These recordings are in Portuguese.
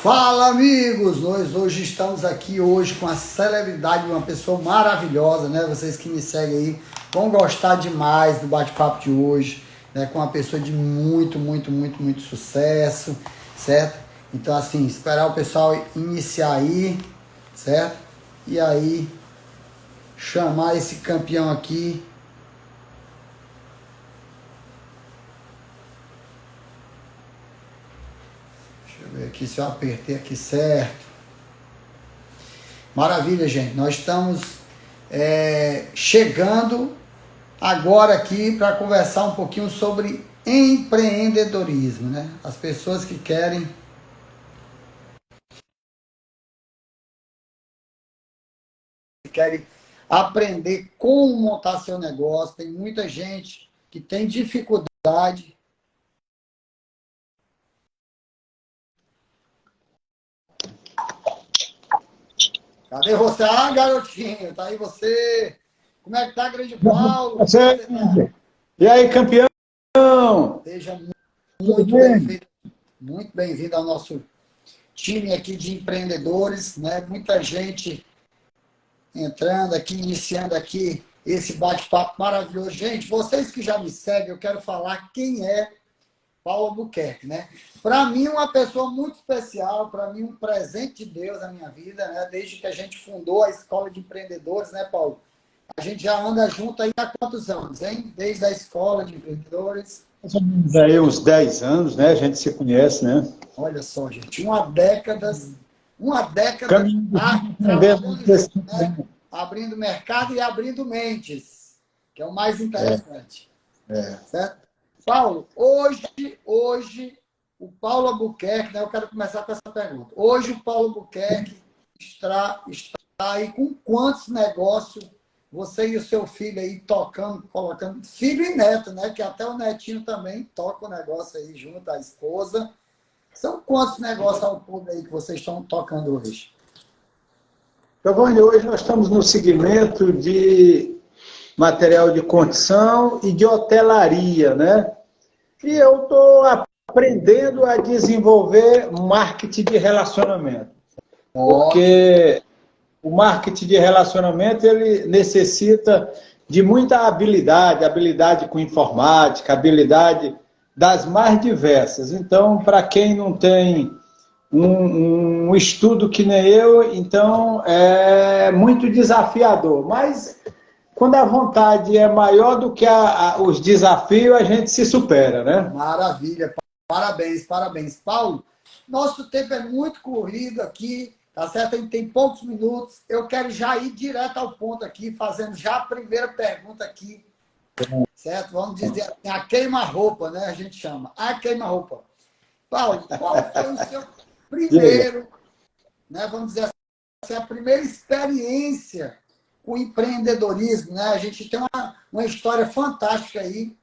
Fala, amigos! Nós hoje estamos aqui hoje com a celebridade, uma pessoa maravilhosa, né? Vocês que me seguem aí vão gostar demais do bate-papo de hoje, né? Com uma pessoa de muito sucesso, certo? Então, assim, esperar o pessoal iniciar aí, certo? E aí, chamar esse campeão aqui. Ver aqui se eu apertei aqui certo. Maravilha, gente. Nós estamos chegando agora aqui para conversar um pouquinho sobre empreendedorismo, né? As pessoas que querem aprender como montar seu negócio. Tem muita gente que tem dificuldade. Cadê você? Ah, garotinho, tá aí você. Como é que tá, grande Paulo? Você... Tá? E aí, campeão? Seja muito bem-vindo ao nosso time aqui de empreendedores, né? Muita gente entrando aqui, iniciando aqui esse bate-papo maravilhoso. Gente, vocês que já me seguem, eu quero falar quem é Paulo Albuquerque, né? Para mim, uma pessoa muito especial, para mim, um presente de Deus na minha vida, né? Desde que a gente fundou a Escola de Empreendedores, né, Paulo? A gente já anda junto aí há quantos anos, hein? Desde a Escola de Empreendedores. Mais ou menos aí uns 10 anos, né? A gente se conhece, né? Olha só, gente, uma década abrindo mercado e abrindo mentes, que é o mais interessante. Certo? Paulo, hoje, o Paulo Albuquerque, né, eu quero começar com essa pergunta. Hoje o Paulo Albuquerque está aí com quantos negócios você e o seu filho aí tocando, colocando, filho e neto, né, que até o netinho também toca o negócio aí junto à esposa. São quantos negócios ao todo aí que vocês estão tocando hoje? Giovanni, hoje nós estamos no segmento de material de construção e de hotelaria, né? E eu estou aprendendo a desenvolver marketing de relacionamento. Porque o marketing de relacionamento, ele necessita de muita habilidade com informática, habilidade das mais diversas. Então, para quem não tem um estudo que nem eu, então é muito desafiador. Mas quando a vontade é maior do que os desafios, a gente se supera, né? Maravilha, parabéns. Paulo, nosso tempo é muito corrido aqui, tá certo? A gente tem poucos minutos. Eu quero já ir direto ao ponto aqui, fazendo já a primeira pergunta aqui, certo? Vamos dizer assim, a queima-roupa, né? A gente chama, a queima-roupa. Paulo, qual foi o seu primeiro, né? Vamos dizer assim, a primeira experiência com empreendedorismo, né? A gente tem uma história fantástica aí,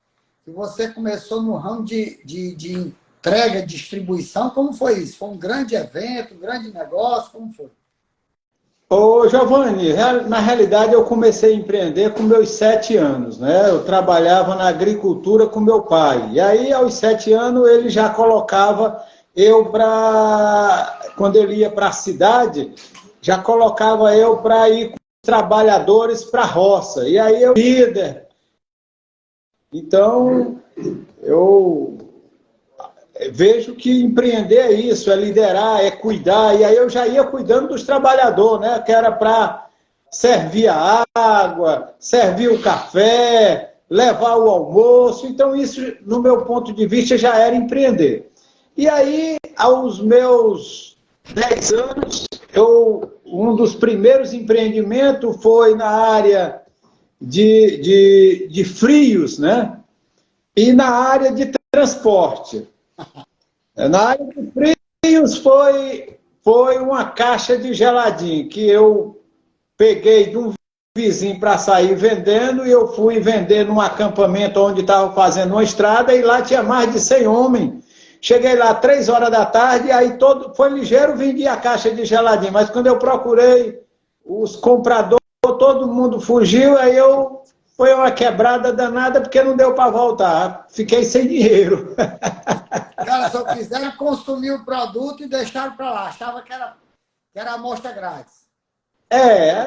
que você começou no ramo de entrega, distribuição. Como foi isso? Foi um grande evento, um grande negócio? Como foi? Ô, Giovanni, na realidade eu comecei a empreender com meus 7 anos, né? Eu trabalhava na agricultura com meu pai. E aí, aos 7 anos, ele já colocava eu quando ele ia para a cidade, já colocava eu para ir com trabalhadores para a roça. E aí eu líder. Então, eu vejo que empreender é isso, é liderar, é cuidar. E aí eu já ia cuidando dos trabalhadores, né? Que era para servir a água, servir o café, levar o almoço. Então, isso, no meu ponto de vista, já era empreender. E aí, aos meus 10 anos, um dos primeiros empreendimentos foi na área de frios, né? E na área de transporte. Na área de frios foi uma caixa de geladinho que eu peguei de um vizinho para sair vendendo, e eu fui vender num acampamento onde estava fazendo uma estrada, e lá tinha mais de 100 homens. Cheguei lá 3 horas da tarde, aí foi ligeiro, vendi a caixa de geladinho, mas quando eu procurei os compradores, todo mundo fugiu, aí eu foi uma quebrada danada porque não deu para voltar. Fiquei sem dinheiro. Cara, só quiseram consumir o produto e deixaram para lá. Achava que era amostra grátis.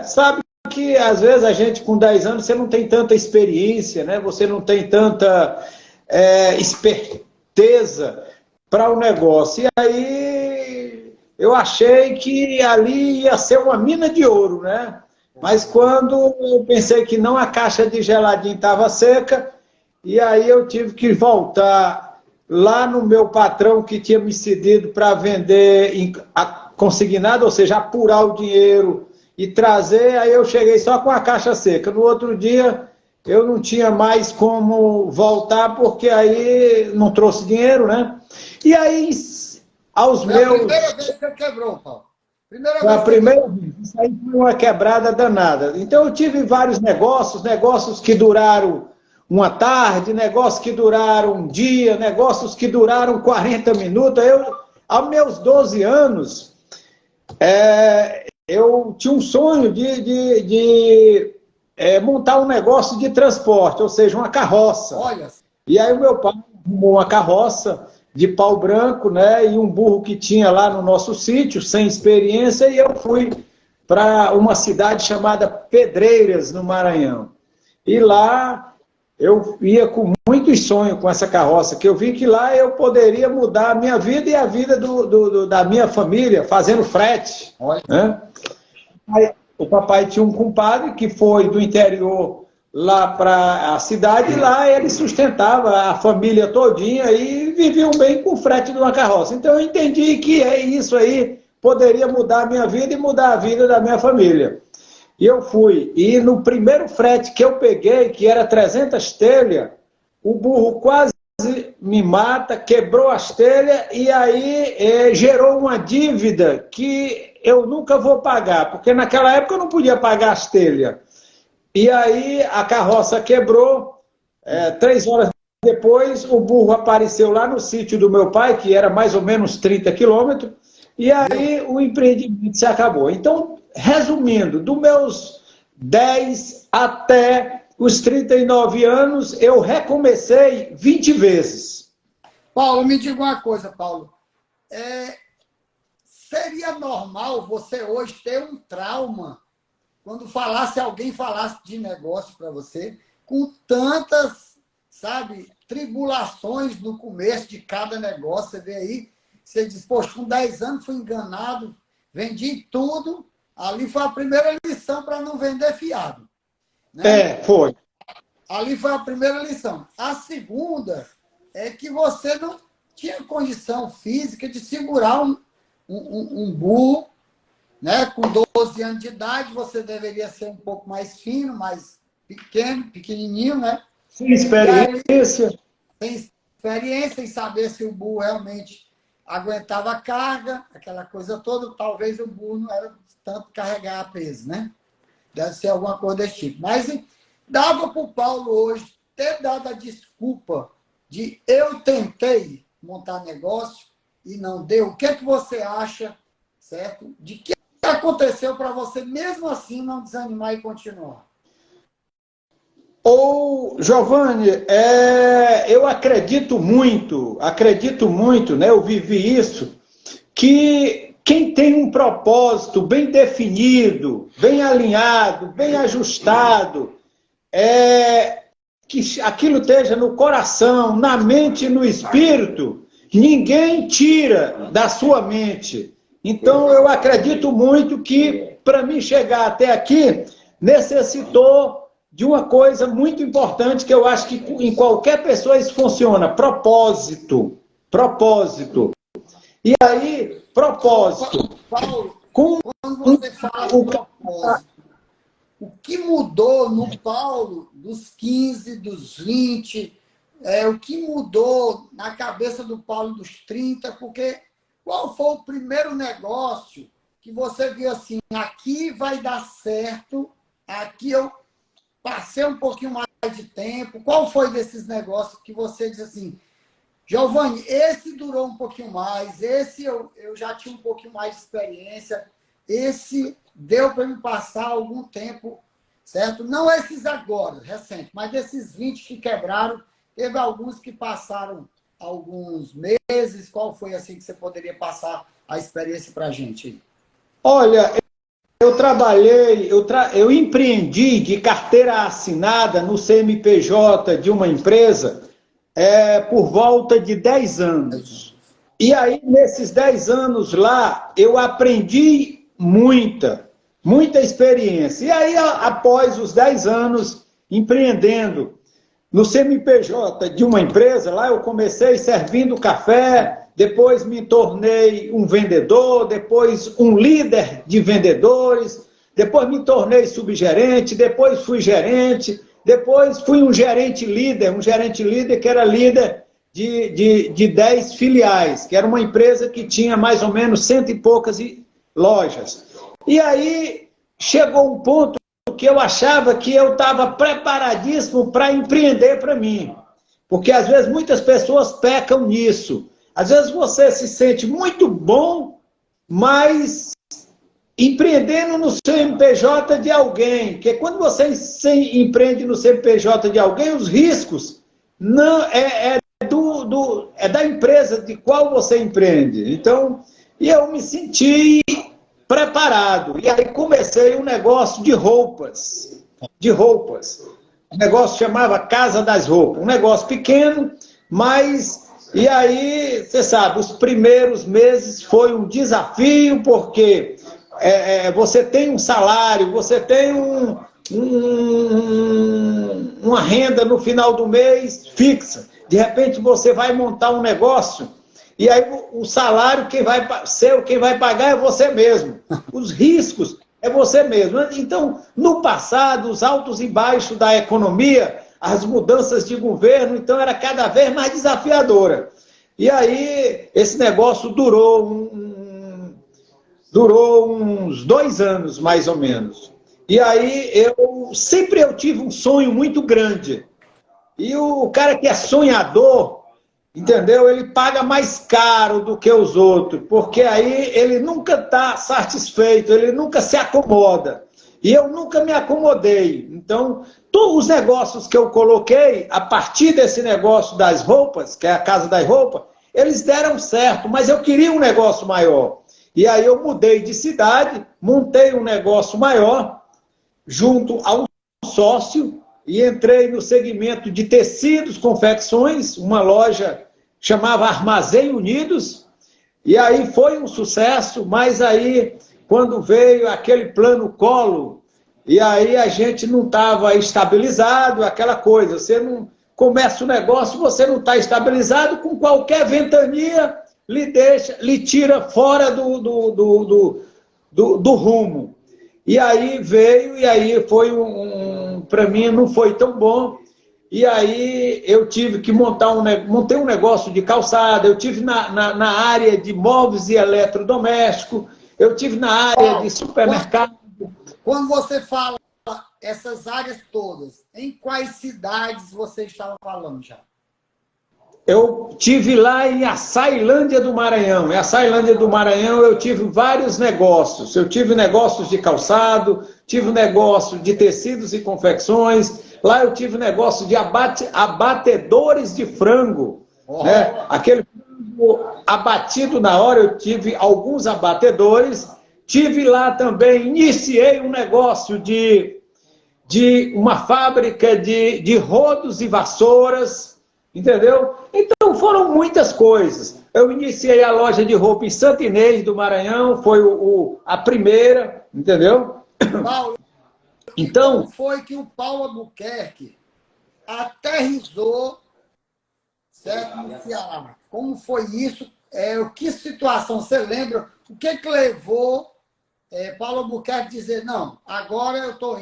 Sabe que às vezes a gente com 10 anos você não tem tanta experiência, né? Você não tem tanta esperteza para o negócio. E aí eu achei que ali ia ser uma mina de ouro, né? Mas quando eu pensei que não, a caixa de geladinho estava seca, e aí eu tive que voltar lá no meu patrão que tinha me cedido para vender consignado, ou seja, apurar o dinheiro e trazer, aí eu cheguei só com a caixa seca. No outro dia eu não tinha mais como voltar, porque aí não trouxe dinheiro, né? E aí, aos Foi a meus... primeira vez que você quebrou, Paulo. Primeira Foi a vez que você primeira quebrou. vez. Isso aí foi uma quebrada danada. Então eu tive vários negócios que duraram uma tarde, negócios que duraram um dia, negócios que duraram 40 minutos. Aos meus 12 anos, eu tinha um sonho de montar um negócio de transporte, ou seja, uma carroça. Olha, E aí o meu pai arrumou uma carroça de pau branco, né, e um burro que tinha lá no nosso sítio, sem experiência, e eu fui para uma cidade chamada Pedreiras, no Maranhão. E lá eu ia com muitos sonhos com essa carroça, que eu vi que lá eu poderia mudar a minha vida e a vida da minha família, fazendo frete. olha. Né? Aí, o papai tinha um compadre que foi do interior lá para a cidade, e lá ele sustentava a família todinha e viviam bem com o frete de uma carroça. Então eu entendi que isso aí poderia mudar a minha vida e mudar a vida da minha família. E eu fui. E no primeiro frete que eu peguei, que era 300 telhas, o burro quase me mata, quebrou as telhas e aí gerou uma dívida que eu nunca vou pagar, porque naquela época eu não podia pagar as telhas. E aí a carroça quebrou, 3 horas depois o burro apareceu lá no sítio do meu pai, que era mais ou menos 30 quilômetros, e aí o empreendimento se acabou. Então, resumindo, dos meus 10 até os 39 anos, eu recomecei 20 vezes. Paulo, me diga uma coisa, Paulo. Seria normal você hoje ter um trauma quando alguém falasse de negócio para você, com tantas, sabe, tribulações no começo de cada negócio? Você vê aí, você diz, poxa, com 10 anos fui enganado, vendi tudo. Ali foi a primeira lição para não vender fiado. Né? Foi. Ali foi a primeira lição. A segunda é que você não tinha condição física de segurar um burro, né? Com 12 anos de idade, você deveria ser um pouco mais fino, mais pequenininho, né? Sem experiência. Sem experiência, sem saber se o burro realmente aguentava a carga, aquela coisa toda. Talvez o burro não era tanto carregar peso, né? Deve ser alguma coisa desse tipo. Mas dava para o Paulo hoje ter dado a desculpa de eu tentei montar negócio e não deu. O que é que você acha, certo? De que aconteceu para você, mesmo assim, não desanimar e continuar? Giovanni, eu acredito muito, né? Eu vivi isso, que quem tem um propósito bem definido, bem alinhado, bem ajustado, que aquilo esteja no coração, na mente e no espírito, ninguém tira da sua mente. Então, eu acredito muito que, para mim chegar até aqui, necessitou de uma coisa muito importante que eu acho que em qualquer pessoa isso funciona: propósito. Propósito. E aí, propósito. Paulo, quando você fala de propósito, o que mudou no Paulo dos 15, dos 20, o que mudou na cabeça do Paulo dos 30? Porque qual foi o primeiro negócio que você viu assim, aqui vai dar certo, aqui eu passei um pouquinho mais de tempo? Qual foi desses negócios que você diz assim, Giovanni, esse durou um pouquinho mais, esse eu já tinha um pouquinho mais de experiência, esse deu para me passar algum tempo certo? Não esses agora, recentes, mas desses 20 que quebraram, teve alguns que passaram alguns meses. Qual foi assim que você poderia passar a experiência para a gente? Olha, eu trabalhei, eu empreendi de carteira assinada no CNPJ de uma empresa por volta de 10 anos. E aí, nesses 10 anos lá, eu aprendi muita experiência. E aí, após os 10 anos empreendendo no CNPJ de uma empresa, lá eu comecei servindo café, depois me tornei um vendedor, depois um líder de vendedores, depois me tornei subgerente, depois fui gerente, depois fui um gerente líder que era líder de 10 filiais, que era uma empresa que tinha mais ou menos 100 e poucas lojas. E aí chegou um ponto que eu achava que eu estava preparadíssimo para empreender para mim. Porque às vezes muitas pessoas pecam nisso. Às vezes você se sente muito bom, mas empreendendo no CNPJ de alguém. Porque quando você empreende no CNPJ de alguém, os riscos não é da empresa de qual você empreende. Então, eu me senti preparado. E aí comecei um negócio de roupas. O negócio chamava Casa das Roupas. Um negócio pequeno, mas... E aí, você sabe, os primeiros meses foi um desafio, porque você tem um salário, você tem uma renda no final do mês fixa. De repente você vai montar um negócio e aí o salário quem vai pagar é você mesmo. Os riscos é você mesmo. Então, no passado, os altos e baixos da economia, as mudanças de governo, então era cada vez mais desafiadora. E aí esse negócio durou uns 2 anos, mais ou menos. E aí eu tive um sonho muito grande. E o cara que é sonhador, entendeu? Ele paga mais caro do que os outros, porque aí ele nunca está satisfeito, ele nunca se acomoda. E eu nunca me acomodei. Então, todos os negócios que eu coloquei, a partir desse negócio das roupas, que é a Casa das Roupas, eles deram certo, mas eu queria um negócio maior. E aí eu mudei de cidade, montei um negócio maior, junto a um sócio, e entrei no segmento de tecidos, confecções, uma loja chamava Armazém Unidos, e aí foi um sucesso, mas aí, quando veio aquele plano Collor, e aí a gente não estava estabilizado, aquela coisa, você não começa o negócio, você não está estabilizado, com qualquer ventania, lhe tira fora do rumo. E aí veio, e aí foi para mim não foi tão bom, e aí eu tive que montei um negócio de calçada, eu tive na área de móveis e eletrodomésticos, eu tive na área de supermercado. Quando você fala essas áreas todas, em quais cidades você estava falando já? Eu tive lá em Açailândia do Maranhão. Em Açailândia do Maranhão eu tive vários negócios. Eu tive negócios de calçado, tive negócio de tecidos e confecções. Lá eu tive negócio de abatedores de frango. Né? Aquele frango abatido na hora, eu tive alguns abatedores. Tive lá também, iniciei um negócio de uma fábrica de rodos e vassouras. Entendeu? Então foram muitas coisas. Eu iniciei a loja de roupa em Santa Inês do Maranhão, foi a primeira, entendeu? Paulo, então como foi que o Paulo Albuquerque aterrissou, certo, no Ceará? Como foi isso? Que situação você lembra? O que levou Paulo Albuquerque a dizer, não, agora eu estou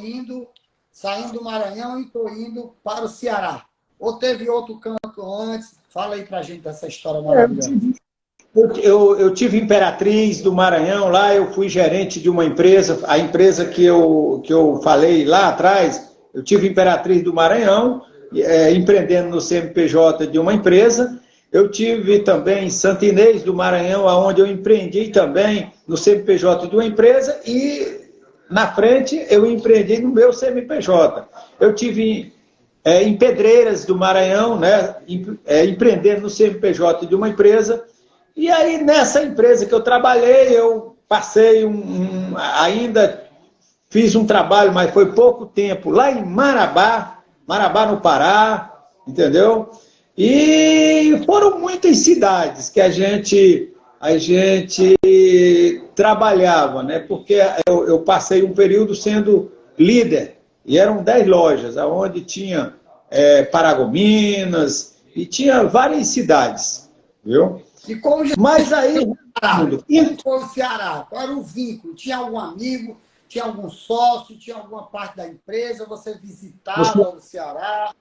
saindo do Maranhão e estou indo para o Ceará? Ou teve outro canto antes? Fala aí pra gente dessa história maravilhosa. Eu tive Imperatriz do Maranhão, lá eu fui gerente de uma empresa, a empresa que eu falei lá atrás, eu tive Imperatriz do Maranhão, empreendendo no CNPJ de uma empresa. Eu tive também Santa Inês do Maranhão, onde eu empreendi também no CNPJ de uma empresa, e na frente, eu empreendi no meu CNPJ. Eu tive em Pedreiras do Maranhão, né, empreendendo no CNPJ de uma empresa. E aí, nessa empresa que eu trabalhei, eu passei ainda fiz um trabalho, mas foi pouco tempo, lá em Marabá no Pará, entendeu? E foram muitas cidades que a gente trabalhava, né? Porque eu passei um período sendo líder, e eram 10 lojas, onde tinha Paragominas, e tinha várias cidades, viu? E como já Mas aí... como foi o Ceará? Qual era o vínculo? Tinha algum amigo? Tinha algum sócio? Tinha alguma parte da empresa? Você visitava o Ceará?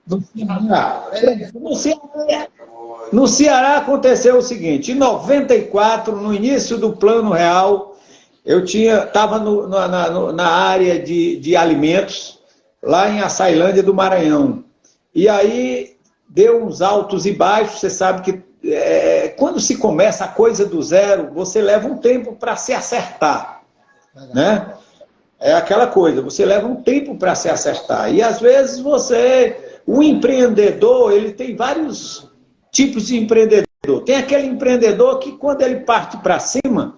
No Ceará aconteceu o seguinte: em 94, no início do Plano Real, eu estava na área de alimentos, lá em Açailândia do Maranhão. E aí deu uns altos e baixos. Você sabe que quando se começa a coisa do zero, você leva um tempo para se acertar, né? É aquela coisa, você leva um tempo para se acertar. E às vezes o empreendedor, ele tem vários tipos de empreendedor. Tem aquele empreendedor que, quando ele parte para cima,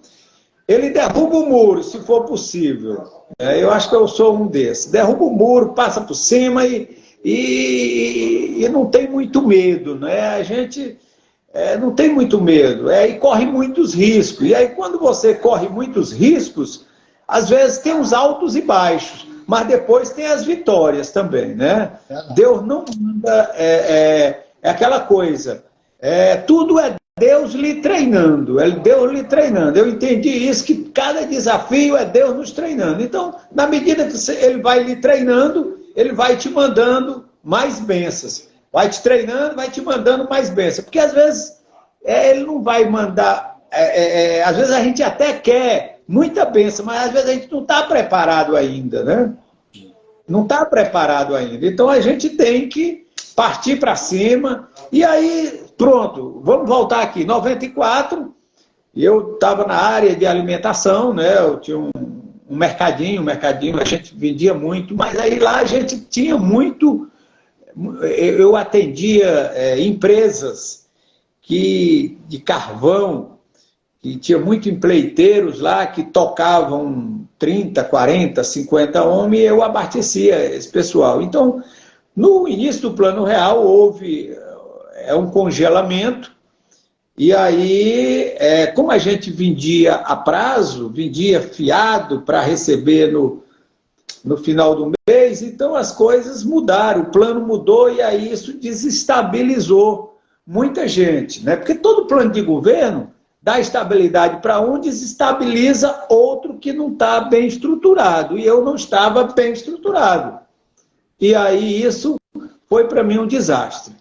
ele derruba o muro, se for possível. Eu acho que eu sou um desses. Derruba o muro, passa por cima e não tem muito medo, né? A gente não tem muito medo, e corre muitos riscos. E aí, quando você corre muitos riscos, às vezes tem os altos e baixos, mas depois tem as vitórias também, né? Deus não manda... É aquela coisa, tudo é Deus lhe treinando, é Deus lhe treinando. Eu entendi isso, que cada desafio é Deus nos treinando. Então, na medida que ele vai lhe treinando, ele vai te mandando mais bênçãos. Vai te treinando, vai te mandando mais bênçãos. Porque às vezes ele não vai mandar... às vezes a gente até quer muita bênção, mas às vezes a gente não está preparado ainda, né? Não está preparado ainda. Então a gente tem que partir para cima. E aí, pronto, vamos voltar aqui. Em 94, eu estava na área de alimentação, né? Eu tinha um mercadinho, a gente vendia muito, mas aí lá a gente tinha muito... Eu atendia empresas de carvão, que tinha muito empreiteiros lá que tocavam 30, 40, 50 homens, e eu abastecia esse pessoal. Então, no início do Plano Real, houve um congelamento, e aí, como a gente vendia a prazo, vendia fiado para receber no final do mês, então as coisas mudaram, o plano mudou, e aí isso desestabilizou muita gente, né? Porque todo plano de governo dá estabilidade para um, desestabiliza outro que não está bem estruturado. E eu não estava bem estruturado. E aí isso foi para mim um desastre.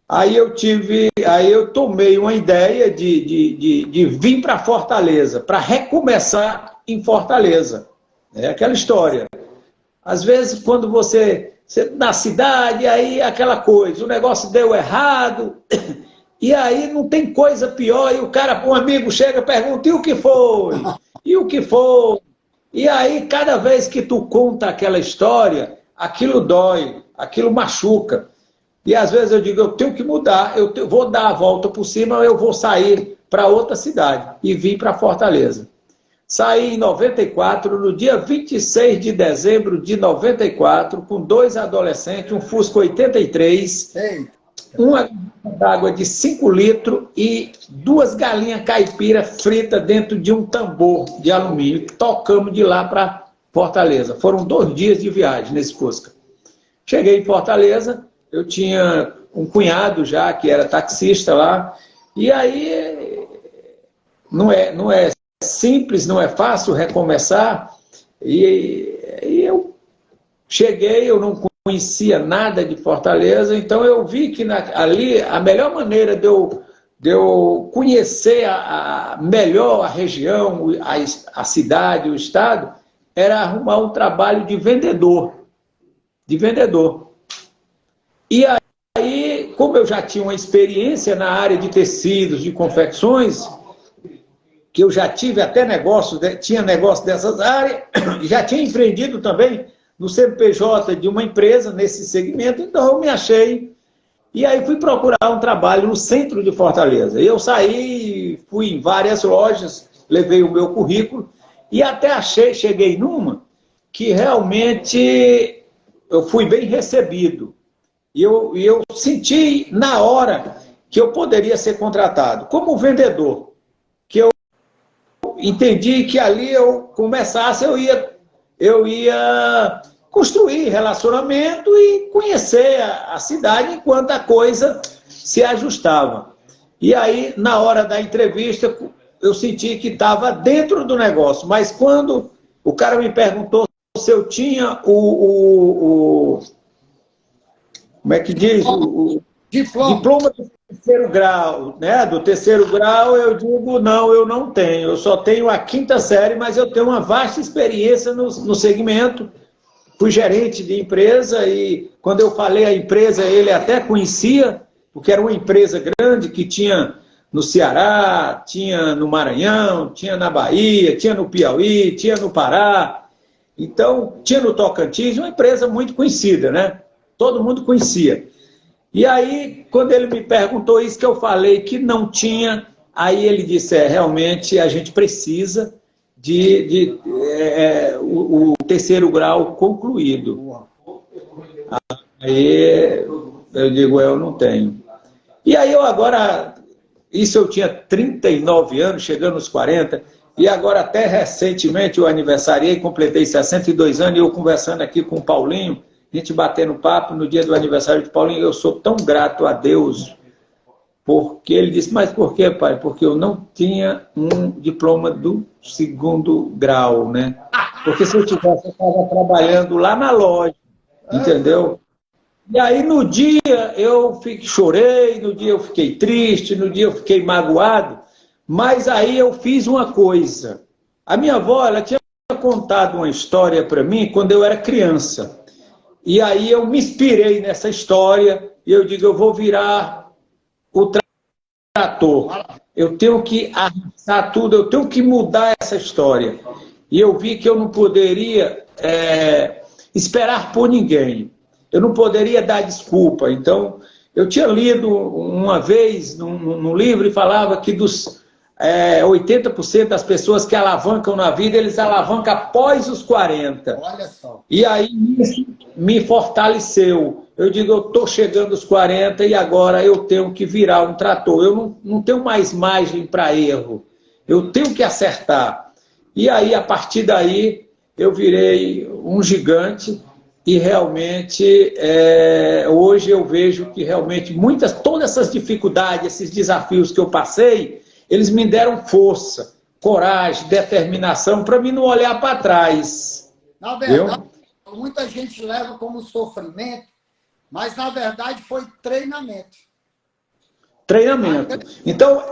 Aí eu tomei uma ideia de vir para Fortaleza, para recomeçar em Fortaleza. É aquela história. Às vezes, quando você na cidade, aí aquela coisa, o negócio deu errado... E aí não tem coisa pior, e o cara, um amigo chega e pergunta, e o que foi? E o que foi? E aí, cada vez que tu conta aquela história, aquilo dói, aquilo machuca. E às vezes eu digo, eu tenho que mudar, vou dar a volta por cima, eu vou sair para outra cidade. E vim para Fortaleza. Saí em 94, no dia 26 de dezembro de 94, com 2 adolescentes, um Fusca 83, uma garrafa d'água de 5 litros e 2 galinhas caipira fritas dentro de um tambor de alumínio. Tocamos de lá para Fortaleza. Foram 2 dias de viagem nesse Fusca. Cheguei em Fortaleza, eu tinha um cunhado já, que era taxista lá, e aí não é simples, não é fácil recomeçar, e eu cheguei, eu não conhecia nada de Fortaleza, então eu vi que ali a melhor maneira de eu conhecer melhor a região, a cidade, o estado, era arrumar um trabalho de vendedor. E aí, como eu já tinha uma experiência na área de tecidos, de confecções, o que eu já tive até negócio, tinha negócio dessas áreas, já tinha empreendido também no CNPJ de uma empresa nesse segmento, então eu me achei. E aí fui procurar um trabalho no centro de Fortaleza. E eu saí, fui em várias lojas, levei o meu currículo e até cheguei numa que realmente eu fui bem recebido. E eu senti na hora que eu poderia ser contratado como vendedor, que eu entendi que ali eu começasse, eu ia construir relacionamento e conhecer a cidade enquanto a coisa se ajustava. E aí, na hora da entrevista, eu senti que estava dentro do negócio, mas quando o cara me perguntou se eu tinha como é que diz? O diploma do terceiro grau, né? Do terceiro grau, eu digo, não, eu não tenho. Eu só tenho a 5ª série, mas eu tenho uma vasta experiência no segmento. Fui gerente de empresa e quando eu falei a empresa, ele até conhecia, porque era uma empresa grande que tinha no Ceará, tinha no Maranhão, tinha na Bahia, tinha no Piauí, tinha no Pará. Então, tinha no Tocantins, uma empresa muito conhecida, né? Todo mundo conhecia. E aí, quando ele me perguntou isso, que eu falei que não tinha, aí ele disse, realmente a gente precisa o terceiro grau concluído. Aí eu digo, eu não tenho. E aí eu agora, isso eu tinha 39 anos, chegando aos 40, e agora até recentemente eu aniversariei, completei 62 anos, e eu conversando aqui com o Paulinho, a gente batendo papo no dia do aniversário de Paulinho, eu sou tão grato a Deus, porque ele disse, mas por quê, pai? Porque eu não tinha um diploma do 2º grau, né? Porque se eu tivesse, eu estava trabalhando lá na loja, entendeu? E aí no dia eu chorei, no dia eu fiquei triste, no dia eu fiquei magoado, mas aí eu fiz uma coisa. A minha avó, ela tinha contado uma história para mim quando eu era criança. E aí eu me inspirei nessa história e eu digo, eu vou virar o trator. Eu tenho que arrasar tudo, eu tenho que mudar essa história. E eu vi que eu não poderia esperar por ninguém. Eu não poderia dar desculpa. Então, eu tinha lido uma vez num livro e falava que dos 80% das pessoas que alavancam na vida, eles alavancam após os 40. Olha só. E aí isso me fortaleceu. Eu digo, eu estou chegando aos 40 e agora eu tenho que virar um trator. Eu não tenho mais margem para erro. Eu tenho que acertar. E aí, a partir daí, eu virei um gigante e realmente, hoje eu vejo que realmente todas essas dificuldades, esses desafios que eu passei, eles me deram força, coragem, determinação para mim não olhar para trás. Na verdade, muita gente leva como sofrimento, mas na verdade foi treinamento. Treinamento. Então,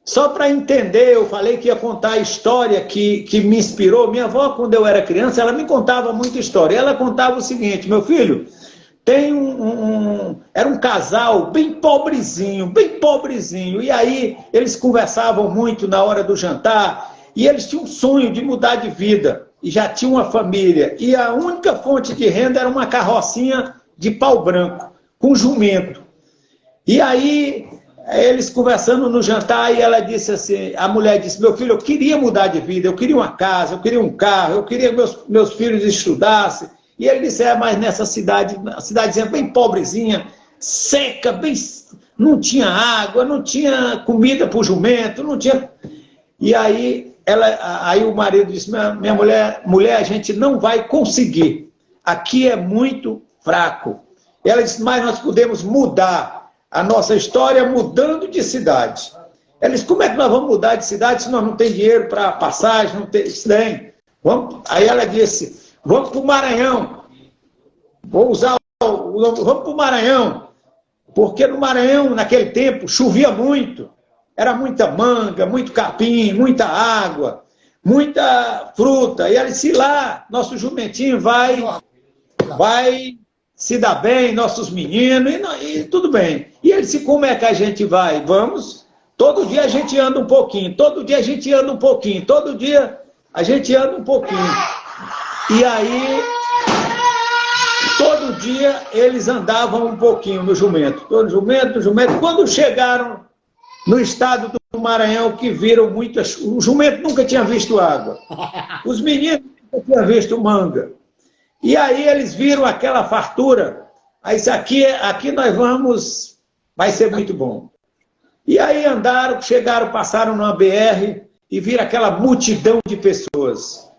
só para entender, eu falei que ia contar a história que me inspirou. Minha avó, quando eu era criança, ela me contava muita história. Ela contava o seguinte, meu filho, tem era um casal bem pobrezinho, e aí eles conversavam muito na hora do jantar, e eles tinham um sonho de mudar de vida, e já tinham uma família, e a única fonte de renda era uma carrocinha de pau branco, com jumento. E aí, eles conversando no jantar, e ela disse assim, a mulher disse, meu filho, eu queria mudar de vida, eu queria uma casa, eu queria um carro, eu queria que meus filhos estudassem. E ele disse, mas nessa cidade, a cidadezinha bem pobrezinha, seca, não tinha água, não tinha comida para o jumento, não tinha... E aí, aí o marido disse, minha mulher, a gente não vai conseguir, aqui é muito fraco. E ela disse, mas nós podemos mudar a nossa história mudando de cidade. Ela disse, como é que nós vamos mudar de cidade se nós não temos dinheiro para passagem, não tem? Aí ela disse, vamos para o Maranhão. Vamos para o Maranhão. Porque no Maranhão, naquele tempo, chovia muito. Era muita manga, muito capim, muita água, muita fruta. E ela disse, lá, nosso jumentinho vai se dar bem, nossos meninos, e tudo bem. E ele disse, como é que a gente vai? Vamos Todo dia a gente anda um pouquinho, todo dia a gente anda um pouquinho, todo dia a gente anda um pouquinho. E aí, todo dia eles andavam um pouquinho no jumento. Todo jumento, jumento. Quando chegaram no estado do Maranhão, que viram muitas... O jumento nunca tinha visto água. Os meninos nunca tinham visto manga. E aí eles viram aquela fartura. Aí disse, aqui nós vamos... Vai ser muito bom. E aí andaram, chegaram, passaram numa BR e viram aquela multidão de pessoas.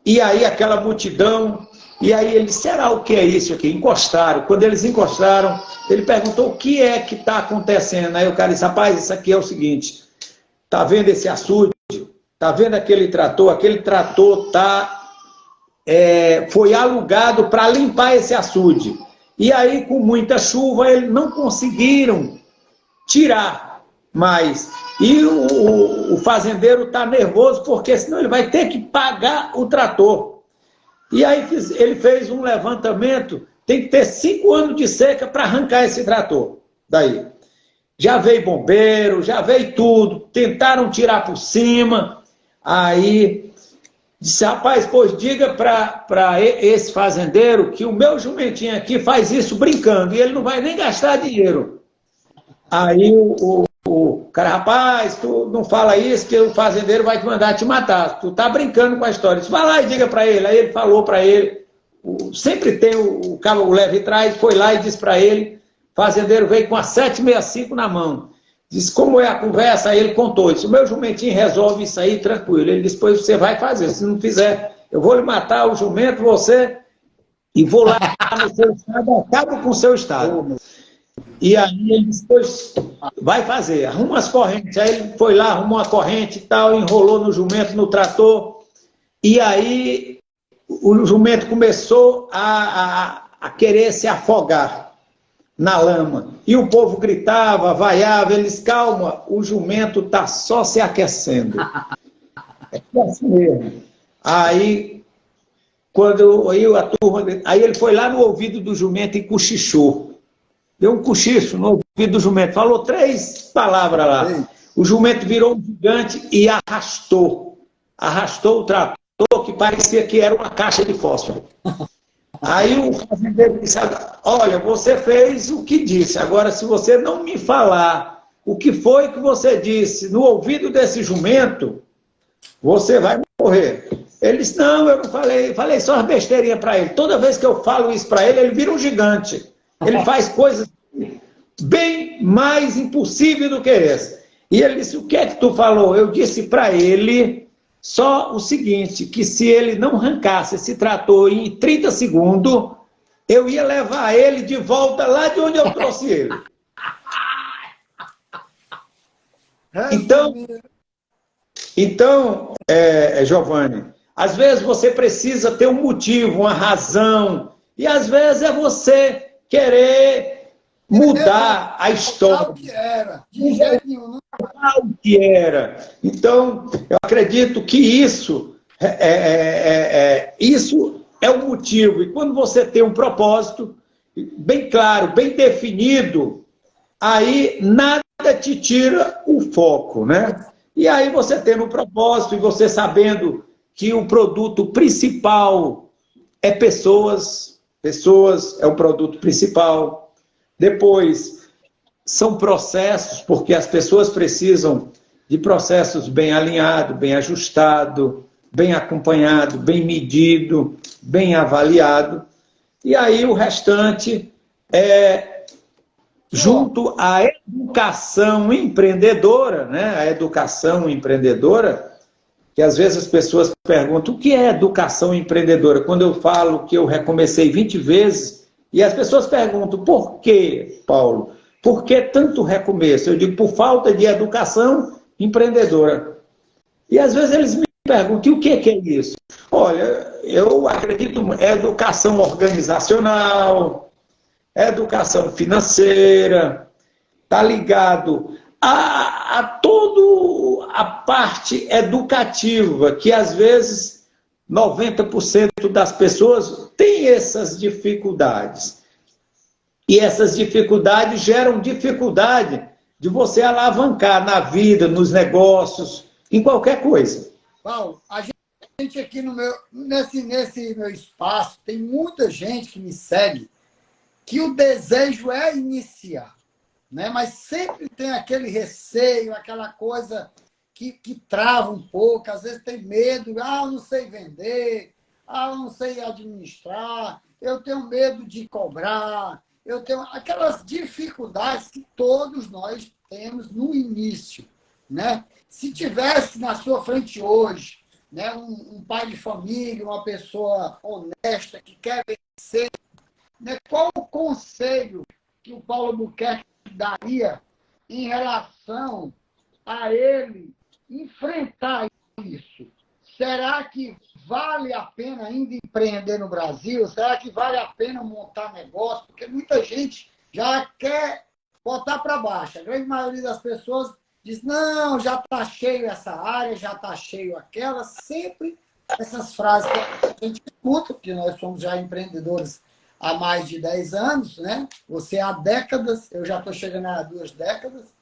E aí aquela multidão... E aí eles, será o que é isso aqui? Encostaram. Quando eles encostaram, ele perguntou o que é que está acontecendo. Aí o cara disse, rapaz, isso aqui é o seguinte, tá vendo esse açude? Tá vendo aquele trator? Aquele trator foi alugado para limpar esse açude. E aí, com muita chuva, eles não conseguiram tirar mais. E o fazendeiro está nervoso, porque senão ele vai ter que pagar o trator. E aí ele fez um levantamento, tem que ter 5 anos de seca para arrancar esse trator. Daí. Já veio bombeiro, já veio tudo, tentaram tirar por cima. Aí disse, rapaz, pois diga para esse fazendeiro que o meu jumentinho aqui faz isso brincando, e ele não vai nem gastar dinheiro. Aí o cara, rapaz, tu não fala isso, que o fazendeiro vai te mandar te matar. Tu tá brincando com a história. Disse, vai lá e diga para ele. Aí ele falou para ele, sempre tem o cabo leve atrás, foi lá e disse para ele, o fazendeiro veio com a 765 na mão. Disse, como é a conversa? Aí ele contou. Disse, o meu jumentinho resolve isso aí tranquilo. Ele disse, pois você vai fazer. Se não fizer, eu vou lhe matar o jumento, você, e vou lá no seu estado, acabo com o seu estado. E aí ele disse, pois, vai fazer, arruma as correntes. Aí ele foi lá, arrumou uma corrente e tal, enrolou no jumento, no trator. E aí o jumento começou a querer se afogar na lama. E o povo gritava, vaiava, eles, calma, o jumento está só se aquecendo. É assim mesmo. Aí, aí ele foi lá no ouvido do jumento e cochichou. Deu um cochicho no ouvido do jumento, falou 3 palavras lá. Sim. O jumento virou um gigante e arrastou o trator, que parecia que era uma caixa de fósforo. Aí o fazendeiro disse, olha, você fez o que disse, agora se você não me falar o que foi que você disse no ouvido desse jumento, você vai morrer. Ele disse, não, eu não falei só uma besteirinha para ele. Toda vez que eu falo isso para ele, ele vira um gigante. Ele faz coisas bem mais impossíveis do que essa. E ele disse, o que é que tu falou? Eu disse para ele só o seguinte, que se ele não arrancasse esse trator em 30 segundos, eu ia levar ele de volta lá de onde eu trouxe ele. Então, Giovanni, às vezes você precisa ter um motivo, uma razão, e às vezes é você querer mudar a história. O que era, de jeito nenhum. O que era. Então, eu acredito que isso é o motivo. E quando você tem um propósito bem claro, bem definido, aí nada te tira o foco, né? E aí você tendo um propósito e você sabendo que o produto principal é pessoas é o produto principal. Depois, são processos, porque as pessoas precisam de processos bem alinhados, bem ajustados, bem acompanhados, bem medido, bem avaliado. E aí o restante é junto à educação empreendedora, né? A educação empreendedora, que às vezes as pessoas perguntam, o que é educação empreendedora? Quando eu falo que eu recomecei 20 vezes, e as pessoas perguntam, por quê, Paulo? Por que tanto recomeço? Eu digo, por falta de educação empreendedora. E às vezes eles me perguntam, e o que é isso? Olha, eu acredito em educação organizacional, educação financeira, está ligado a toda a parte educativa, que às vezes 90% das pessoas têm essas dificuldades. E essas dificuldades geram dificuldade de você alavancar na vida, nos negócios, em qualquer coisa. Paulo, a gente aqui nesse meu espaço, tem muita gente que me segue que o desejo é iniciar, né? Mas sempre tem aquele receio, aquela coisa que trava um pouco, às vezes tem medo, eu não sei vender, eu não sei administrar, eu tenho medo de cobrar, eu tenho aquelas dificuldades que todos nós temos no início, né? Se tivesse na sua frente hoje, né, um pai de família, uma pessoa honesta que quer vencer, né, qual o conselho que o Paulo Albuquerque daria em relação a ele enfrentar isso? Será que vale a pena ainda empreender no Brasil? Será que vale a pena montar negócio? Porque muita gente já quer botar para baixo. A grande maioria das pessoas diz, não, já está cheio essa área, já está cheio aquela. Sempre essas frases que a gente escuta, porque nós somos já empreendedores há mais de 10 anos, né? Você há décadas, eu já estou chegando a 2 décadas.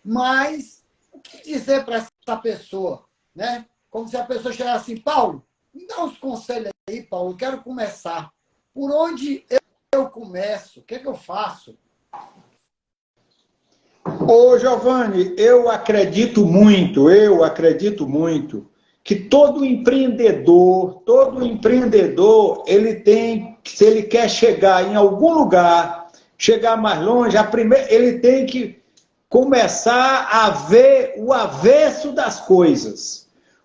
Mas o que dizer para essa pessoa, né? Como se a pessoa chegasse assim, Paulo, me dá uns conselhos aí, Paulo, eu quero começar. Por onde eu começo? O que é que eu faço? Ô, Giovanni, eu acredito muito que todo empreendedor, ele tem, se ele quer chegar em algum lugar, chegar mais longe, ele tem que começar a ver o avesso das coisas.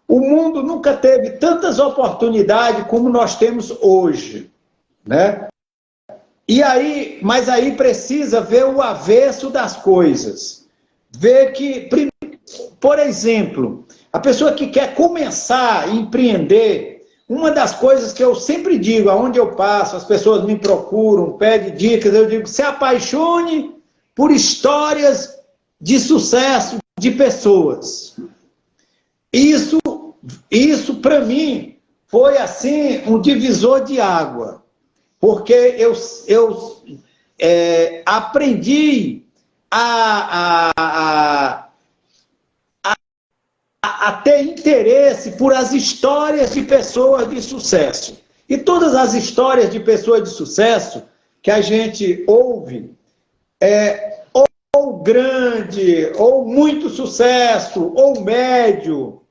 O mundo nunca teve tantas oportunidades como nós temos hoje, né? Mas aí precisa ver o avesso das coisas. Ver que, por exemplo, a pessoa que quer começar a empreender, uma das coisas que eu sempre digo, aonde eu passo, as pessoas me procuram, pedem dicas, eu digo, se apaixone por histórias de sucesso de pessoas. Isso para mim, foi assim, um divisor de água. Porque eu aprendi a ter interesse por as histórias de pessoas de sucesso. E todas as histórias de pessoas de sucesso que a gente ouve, ou grande, ou muito sucesso, ou médio,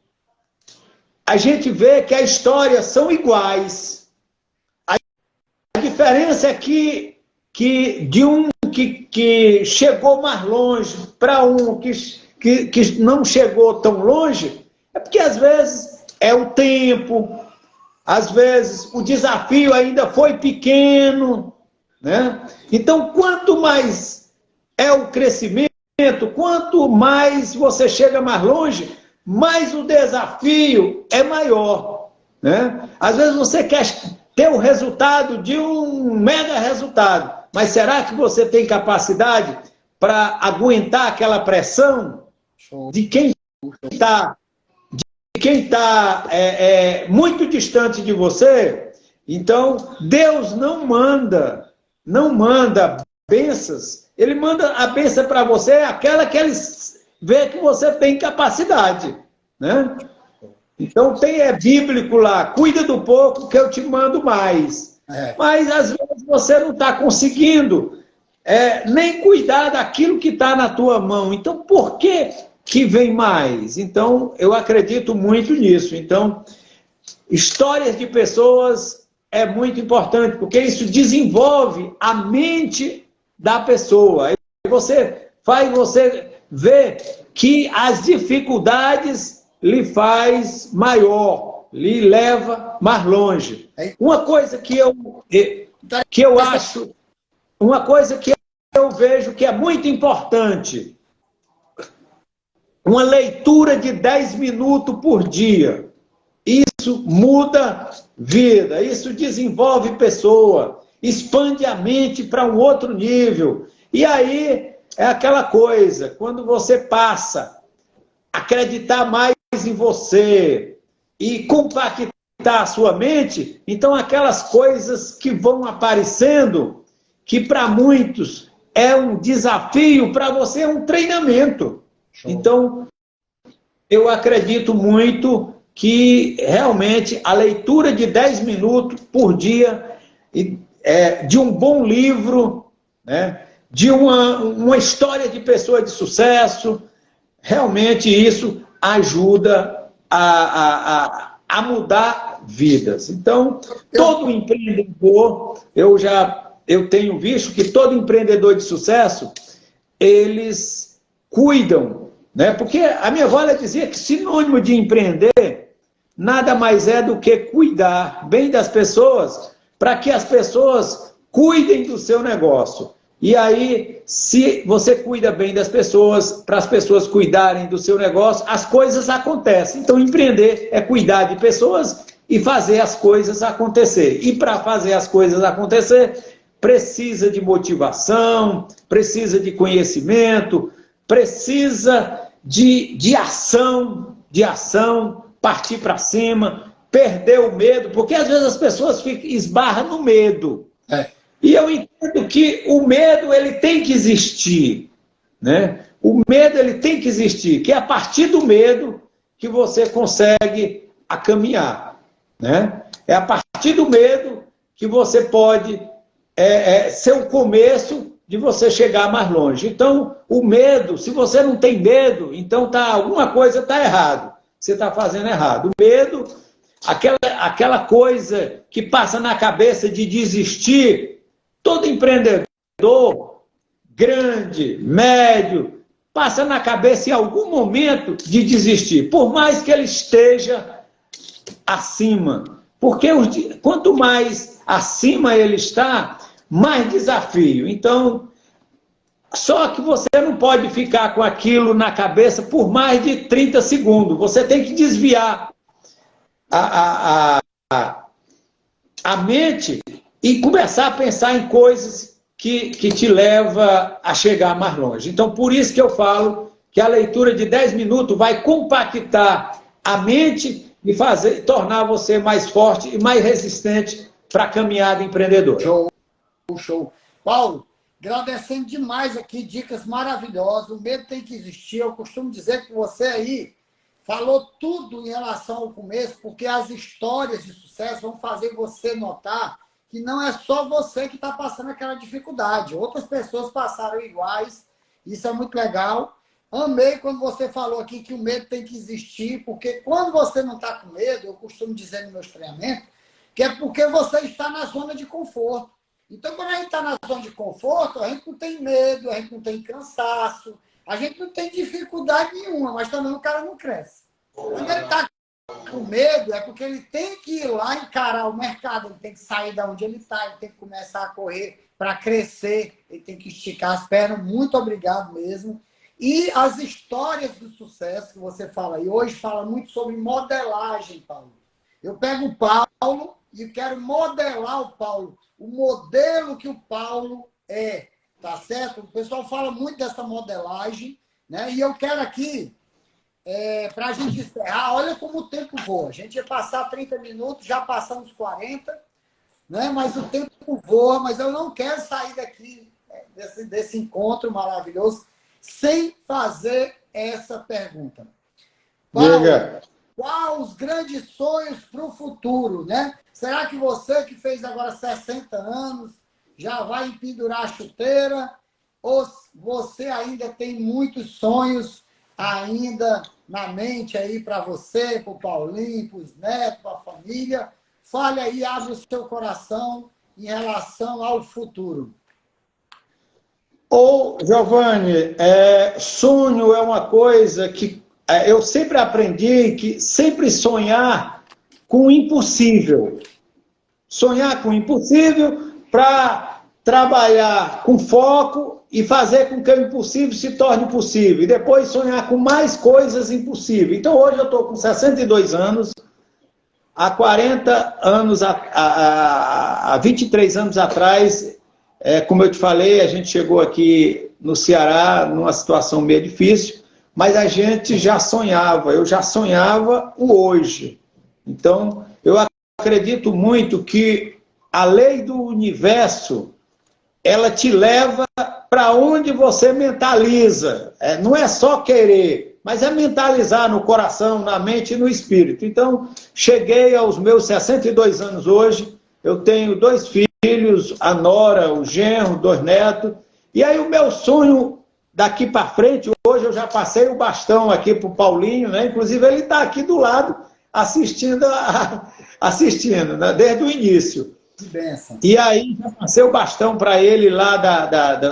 a gente vê que as histórias são iguais. A diferença é que de um que chegou mais longe para um que não chegou tão longe, é porque às vezes é o tempo, às vezes o desafio ainda foi pequeno, né? Então, quanto mais é o crescimento, quanto mais você chega mais longe, mais o desafio é maior, né? Às vezes você quer ter o resultado de um mega resultado, mas será que você tem capacidade para aguentar aquela pressão de quem está muito distante de você? Então, Deus não manda bênçãos, Ele manda a bênção para você, aquela que Ele vê que você tem capacidade, né? Então, é bíblico lá, cuida do pouco que eu te mando mais. Mas, às vezes, você não está conseguindo nem cuidar daquilo que está na tua mão. Então, por que vem mais? Então, eu acredito muito nisso. Então, histórias de pessoas é muito importante, porque isso desenvolve a mente da pessoa. Aí você faz você ver que as dificuldades lhe faz maior, lhe leva mais longe. Uma coisa que eu acho, uma coisa que eu vejo que é muito importante, uma leitura de 10 minutos por dia. Isso muda vida, isso desenvolve pessoa, expande a mente para um outro nível. E aí é aquela coisa, quando você passa a acreditar mais em você e compactar a sua mente, então aquelas coisas que vão aparecendo, que para muitos é um desafio, para você é um treinamento. Show. Então, eu acredito muito que realmente a leitura de 10 minutos por dia, de um bom livro, né, de uma história de pessoa de sucesso, realmente isso ajuda a mudar vidas. Então, todo empreendedor, eu tenho visto que todo empreendedor de sucesso, eles cuidam, né? Porque a minha avó dizia que sinônimo de empreender nada mais é do que cuidar bem das pessoas, para que as pessoas cuidem do seu negócio. E aí, se você cuida bem das pessoas, para as pessoas cuidarem do seu negócio, as coisas acontecem. Então, empreender é cuidar de pessoas e fazer as coisas acontecer. E para fazer as coisas acontecer, precisa de motivação, precisa de conhecimento, precisa de ação, partir para cima, perder o medo, porque às vezes as pessoas esbarram no medo. E eu entendo que o medo ele tem que existir, né? O medo ele tem que existir, que é a partir do medo que você consegue caminhar, né? É a partir do medo que você pode ser o começo de você chegar mais longe. Então, o medo, se você não tem medo, então alguma coisa está errado. Você está fazendo errado. O medo, aquela coisa que passa na cabeça de desistir. Todo empreendedor, grande, médio, passa na cabeça em algum momento de desistir, por mais que ele esteja acima. Porque quanto mais acima ele está, mais desafio. Então, só que você não pode ficar com aquilo na cabeça por mais de 30 segundos. Você tem que desviar a mente e começar a pensar em coisas que te levam a chegar mais longe. Então, por isso que eu falo que a leitura de 10 minutos vai compactar a mente e tornar você mais forte e mais resistente para a caminhada empreendedora. Show, show. Paulo, agradecendo demais aqui, dicas maravilhosas. O medo tem que existir. Eu costumo dizer que você aí falou tudo em relação ao começo, porque as histórias de sucesso vão fazer você notar que não é só você que está passando aquela dificuldade. Outras pessoas passaram iguais. Isso é muito legal. Amei quando você falou aqui que o medo tem que existir, porque quando você não está com medo, eu costumo dizer no meus treinamentos, que é porque você está na zona de conforto. Então, quando a gente está na zona de conforto, a gente não tem medo, a gente não tem cansaço, a gente não tem dificuldade nenhuma, mas também o cara não cresce. Quando ele está com medo, é porque ele tem que ir lá encarar o mercado, ele tem que sair de onde ele está, ele tem que começar a correr para crescer, ele tem que esticar as pernas. Muito obrigado mesmo. E as histórias do sucesso que você fala, e hoje fala muito sobre modelagem, Paulo. Eu pego o Paulo e quero modelar o Paulo, o modelo que o Paulo é, tá certo? O pessoal fala muito dessa modelagem, né? E eu quero aqui, para a gente encerrar, olha como o tempo voa. A gente ia passar 30 minutos, já passamos 40, né? Mas o tempo voa, mas eu não quero sair daqui, desse encontro maravilhoso, sem fazer essa pergunta. Paulo, quais os grandes sonhos para o futuro, né? Será que você que fez agora 60 anos já vai empendurar a chuteira? Ou você ainda tem muitos sonhos ainda na mente aí para você, para o Paulinho, para os netos, para a família? Fale aí, abre o seu coração em relação ao futuro. Ô, Giovanni, sonho é uma coisa que eu sempre aprendi, que sempre sonhar com o impossível. Sonhar com o impossível para trabalhar com foco e fazer com que o impossível se torne possível. E depois sonhar com mais coisas impossíveis. Então, hoje eu estou com 62 anos. Há 40 anos, há 23 anos atrás, como eu te falei, a gente chegou aqui no Ceará numa situação meio difícil, mas a gente já sonhava, eu já sonhava o hoje. Então, eu acredito muito que a lei do universo, ela te leva para onde você mentaliza. Não é só querer, mas é mentalizar no coração, na mente e no espírito. Então, cheguei aos meus 62 anos hoje, eu tenho 2 filhos, a nora, o genro, 2 netos, e aí o meu sonho daqui para frente, hoje eu já passei o bastão aqui para o Paulinho, né? Inclusive ele está aqui do lado assistindo, né? Desde o início. Que benção. E aí já passei o bastão para ele lá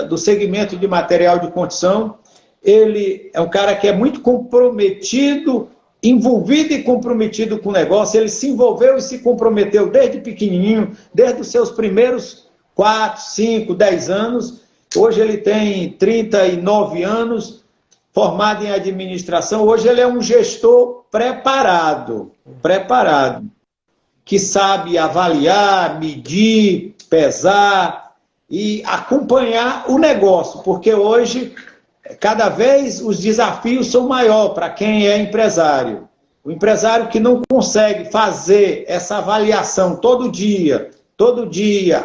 do segmento de material de construção. Ele é um cara que é muito comprometido, envolvido e comprometido com o negócio. Ele se envolveu e se comprometeu desde pequenininho, desde os seus primeiros 4, 5, 10 anos. Hoje ele tem 39 anos, formado em administração. Hoje ele é um gestor preparado, que sabe avaliar, medir, pesar e acompanhar o negócio, porque hoje, cada vez, os desafios são maiores para quem é empresário. O empresário que não consegue fazer essa avaliação todo dia,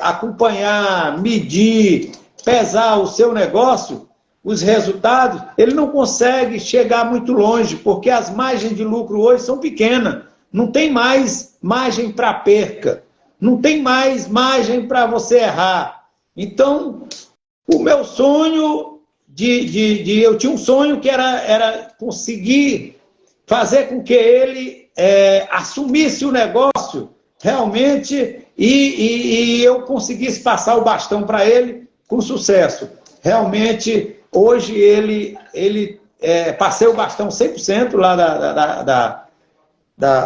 acompanhar, medir, pesar o seu negócio, os resultados, ele não consegue chegar muito longe, porque as margens de lucro hoje são pequenas. Não tem mais margem para perca. Não tem mais margem para você errar. Então, o meu sonho, eu tinha um sonho que era conseguir fazer com que ele assumisse o negócio realmente e eu conseguisse passar o bastão para ele com sucesso. Realmente, hoje passei o bastão 100% lá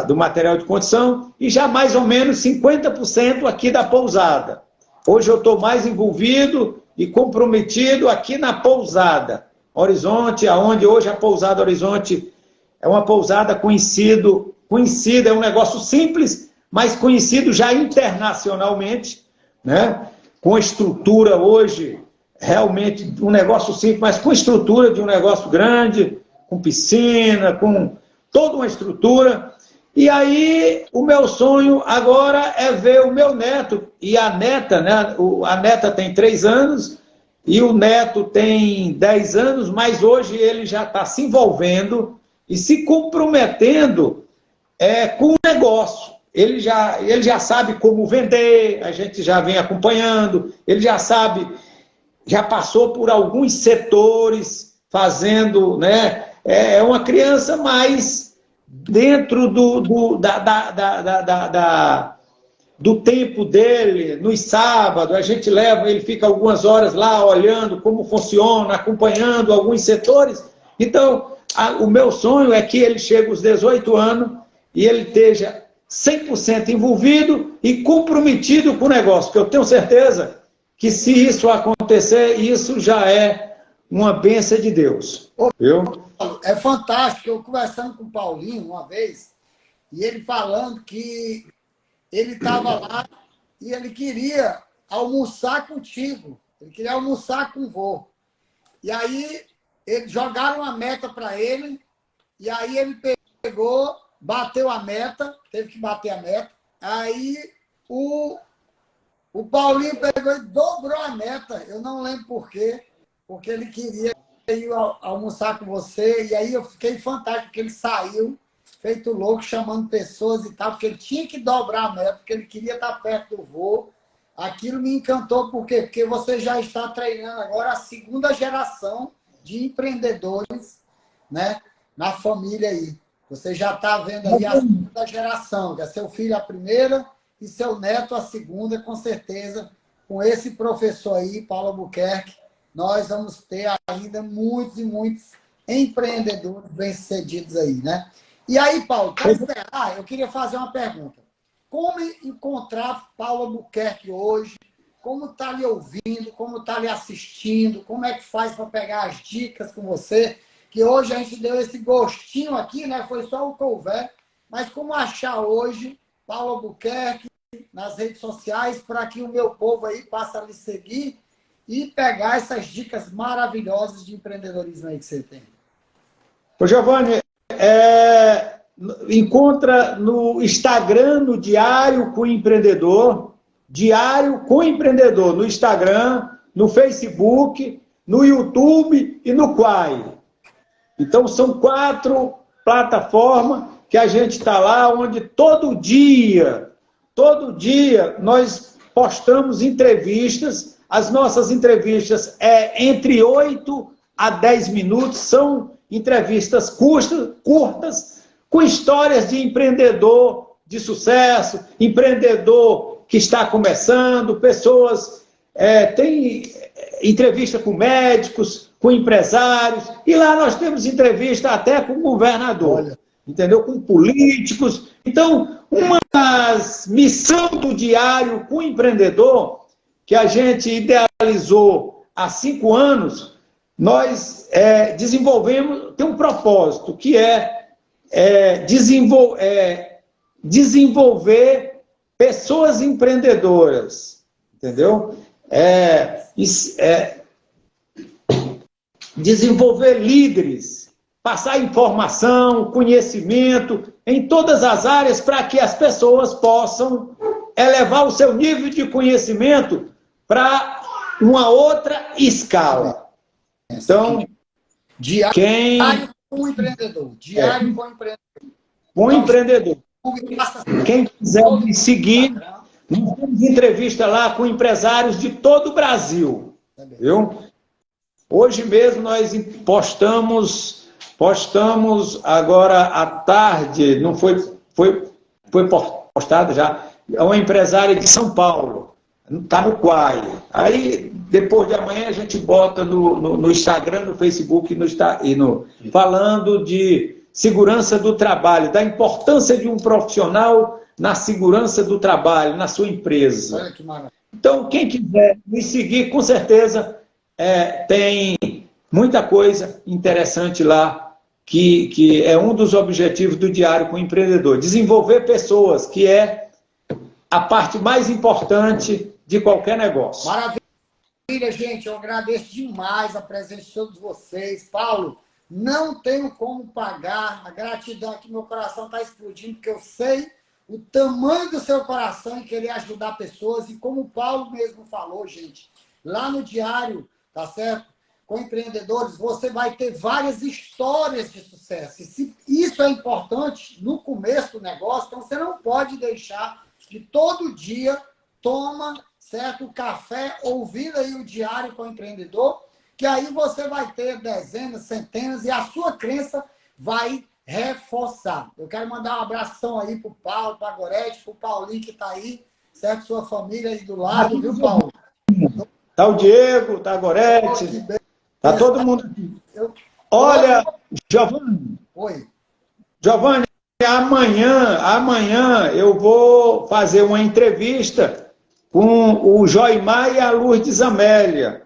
do material de construção e já mais ou menos 50% aqui da pousada. Hoje eu estou mais envolvido e comprometido aqui na pousada Horizonte, aonde hoje a pousada Horizonte é uma pousada conhecida, é um negócio simples, mas conhecido já internacionalmente, né? Com estrutura hoje, realmente um negócio simples, mas com estrutura de um negócio grande, com piscina, com toda uma estrutura. E aí, o meu sonho agora é ver o meu neto e a neta, né? A neta tem 3 anos e o neto tem 10 anos, mas hoje ele já está se envolvendo e se comprometendo com o negócio. Ele já sabe como vender, a gente já vem acompanhando, ele já sabe, já passou por alguns setores fazendo, né? É uma criança mais dentro do tempo dele, nos sábados, a gente leva, ele fica algumas horas lá olhando como funciona, acompanhando alguns setores. Então, o meu sonho é que ele chegue aos 18 anos e ele esteja 100% envolvido e comprometido com o negócio, porque eu tenho certeza que se isso acontecer, isso já é uma bênção de Deus. Viu? É fantástico, eu conversando com o Paulinho uma vez, e ele falando que ele estava lá e ele queria almoçar contigo, ele queria almoçar com o vô. E aí eles jogaram uma meta para ele, e aí ele pegou, bateu a meta, teve que bater a meta, aí o Paulinho pegou e dobrou a meta, eu não lembro por quê, porque ele queria ir almoçar com você, e aí eu fiquei fantástico, porque ele saiu, feito louco, chamando pessoas e tal, porque ele tinha que dobrar a meta, porque ele queria estar perto do vô. Aquilo me encantou, por quê? Porque você já está treinando agora a 2ª geração de empreendedores, né, na família aí. Você já está vendo aí a 2ª geração, que é seu filho a primeira e seu neto a 2ª, com certeza, com esse professor aí, Paulo Albuquerque, nós vamos ter ainda muitos e muitos empreendedores bem-sucedidos aí, né? E aí, Paulo, para encerrar, eu queria fazer uma pergunta. Como encontrar Paulo Albuquerque hoje? Como está lhe ouvindo? Como está lhe assistindo? Como é que faz para pegar as dicas com você? Que hoje a gente deu esse gostinho aqui, né? Foi só o que houver. Mas como achar hoje Paulo Albuquerque nas redes sociais para que o meu povo aí passe a lhe seguir e pegar essas dicas maravilhosas de empreendedorismo aí que você tem? Ô, Giovanni, encontra no Instagram, no Diário com Empreendedor, no Instagram, no Facebook, no YouTube e no Quai. Então, são 4 plataformas que a gente está lá, onde todo dia, nós postamos entrevistas. As nossas entrevistas entre 8 a 10 minutos, são entrevistas curtas, com histórias de empreendedor de sucesso, empreendedor que está começando, pessoas, tem entrevista com médicos, com empresários, e lá nós temos entrevista até com o governador. Olha. Entendeu? Com políticos. Então, uma missão do Diário com o Empreendedor, que a gente idealizou há 5 anos, nós desenvolvemos, tem um propósito, que desenvolver pessoas empreendedoras, entendeu? Desenvolver líderes, passar informação, conhecimento em todas as áreas para que as pessoas possam elevar o seu nível de conhecimento para uma outra escala. Então, Diário com o empreendedor. Diário com o empreendedor. Com o empreendedor. Quem quiser me seguir, nós temos entrevista lá com empresários de todo o Brasil. Viu? Hoje mesmo nós postamos agora à tarde, não foi postado já, é uma empresária de São Paulo, está no Quai. Aí, depois de amanhã, a gente bota no Instagram, no Facebook, falando de segurança do trabalho, da importância de um profissional na segurança do trabalho, na sua empresa. Olha que maravilha. Então, quem quiser me seguir, com certeza, tem muita coisa interessante lá, que é um dos objetivos do Diário com o Empreendedor. Desenvolver pessoas, que é a parte mais importante de qualquer negócio. Maravilha, gente. Eu agradeço demais a presença de todos vocês. Paulo, não tenho como pagar a gratidão aqui. Meu coração está explodindo, porque eu sei o tamanho do seu coração em querer ajudar pessoas. E como o Paulo mesmo falou, gente, lá no Diário, tá certo? Com empreendedores, você vai ter várias histórias de sucesso. E se isso é importante no começo do negócio, então você não pode deixar de todo dia toma, certo, o café, ouvindo aí o Diário com o Empreendedor, que aí você vai ter dezenas, centenas, e a sua crença vai reforçar. Eu quero mandar um abração aí pro Paulo, pra Gorete, pro Paulinho que tá aí, certo? Sua família aí do lado, viu, Paulo? Tá o Diego, tá a Gorete, tá todo mundo aqui. Olha, Giovanni. Oi. Giovanni, amanhã eu vou fazer uma entrevista com o Joimar e a Lourdes Amélia.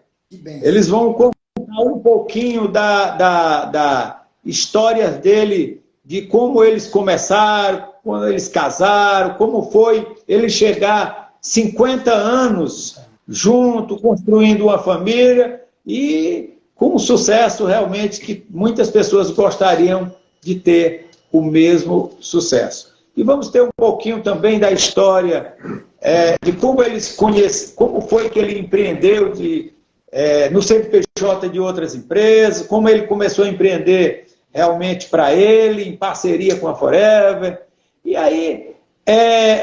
Eles vão contar um pouquinho da história dele, de como eles começaram, quando eles casaram, como foi ele chegar 50 anos junto, construindo uma família e com um sucesso realmente que muitas pessoas gostariam de ter o mesmo sucesso. E vamos ter um pouquinho também da história de como eles conhecem, como foi que ele empreendeu no CNPJ de outras empresas, como ele começou a empreender realmente para ele, em parceria com a Forever. E aí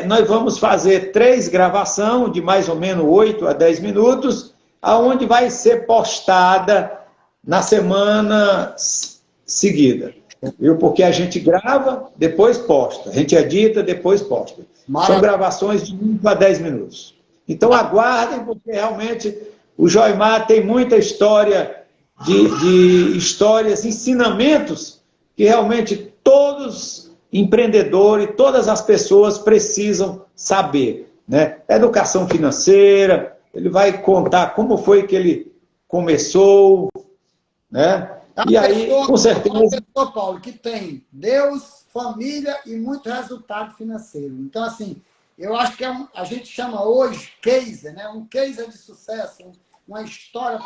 nós vamos fazer 3 gravações de mais ou menos 8 a 10 minutos, aonde vai ser postada na semana seguida. Viu? Porque a gente grava, depois posta. A gente edita, depois posta. São gravações de 8 a 10 minutos. Então aguardem, porque realmente o Joimar tem muita história de histórias, ensinamentos que realmente todos empreendedores, todas as pessoas precisam saber, né? Educação financeira, ele vai contar como foi que ele começou, né? E aí, com certeza... Uma pessoa, Paulo, que tem Deus, família e muito resultado financeiro. Então, assim, eu acho que a gente chama hoje case, né? Um case de sucesso, uma história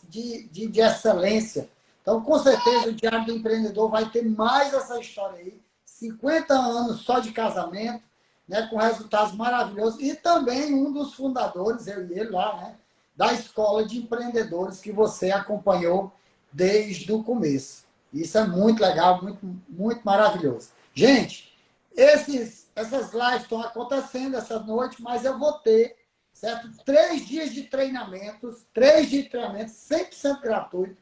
de excelência. Então, com certeza, o Diário do Empreendedor vai ter mais essa história aí. 50 anos só de casamento, né, com resultados maravilhosos. E também um dos fundadores, eu e ele lá, né, da Escola de Empreendedores que você acompanhou desde o começo. Isso é muito legal, muito, muito maravilhoso. Gente, essas lives estão acontecendo essa noite, mas eu vou ter, certo? 3 dias de treinamentos, 100% gratuito,